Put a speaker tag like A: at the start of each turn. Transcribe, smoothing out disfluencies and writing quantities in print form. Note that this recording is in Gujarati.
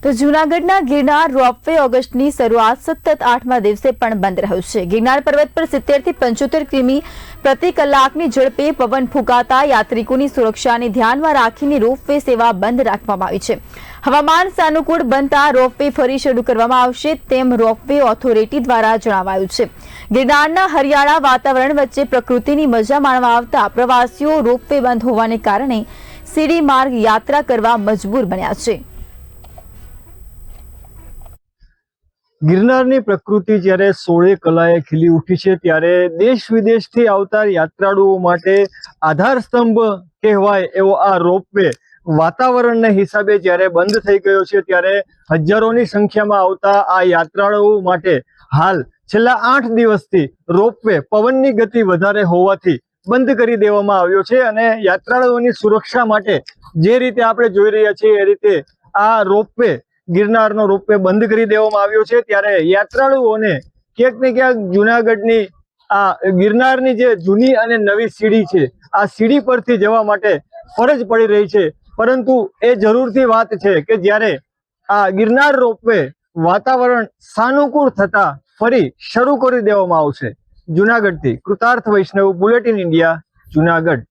A: તો જૂનાગઢના ગિરનાર રોપવે ઓગસ્ટની શરૂઆત સતત 8મા દિવસે પણ બંધ રહ્યું છે। ગિરનાર પર્વત પર 70 થી 75 કિમી પ્રતિ કલાકની ઝડપે પવન ફૂંકાતા યાત્રિકોની સુરક્ષાને ધ્યાનમાં રાખીને રોપવે સેવા બંધ રાખવામાં આવી છે। હવામાન સાનુકૂળ બનતા રોપવે ફરી શરૂ કરવામાં આવશે તેમ રોપવે ઓથોરિટી દ્વારા જણાવાયું છે। ગિરનારના હરિયાળા વાતાવરણ વચ્ચે પ્રકૃતિની મજા માણવા આવતા પ્રવાસીઓ રોપવે બંધ હોવાને કારણે સીડી માર્ગ યાત્રા કરવા મજબૂર બન્યા છે।
B: ગિરનારની પ્રકૃતિ જ્યારે 16 કલાએ ખીલી ઉઠી છે ત્યારે દેશ વિદેશથી આવતા યાત્રાળુઓ માટે આધાર સ્તંભ કહેવાય એવો આ રોપવે વાતાવરણના હિસાબે જ્યારે બંધ થઈ ગયો છે ત્યારે હજારોની સંખ્યામાં આવતા આ યાત્રાળુઓ માટે હાલ છેલ્લા 8 દિવસથી રોપવે પવનની ગતિ વધારે હોવાથી બંધ કરી દેવામાં આવ્યો છે અને યાત્રાળુઓની સુરક્ષા માટે જે રીતે આપણે જોઈ રહ્યા છીએ એ રીતે આ રોપવે ગિરનારનો રોપવે બંધ કરી દેવામાં આવ્યો છે ત્યારે યાત્રાળુઓને ક્યાંક ને ક્યાંક જૂનાગઢની આ ગિરનારની જે જૂની અને નવી સીડી છે આ સીડી પરથી જવા માટે ફરજ પડી રહી છે। પરંતુ એ જરૂરથી વાત છે કે જ્યારે આ ગિરનાર રોપવે વાતાવરણ સાનુકૂળ થતા ફરી શરૂ કરી દેવામાં આવશે। જૂનાગઢથી કૃતાર્થ વૈષ્ણવ, બુલેટિન ઇન્ડિયા, જૂનાગઢ।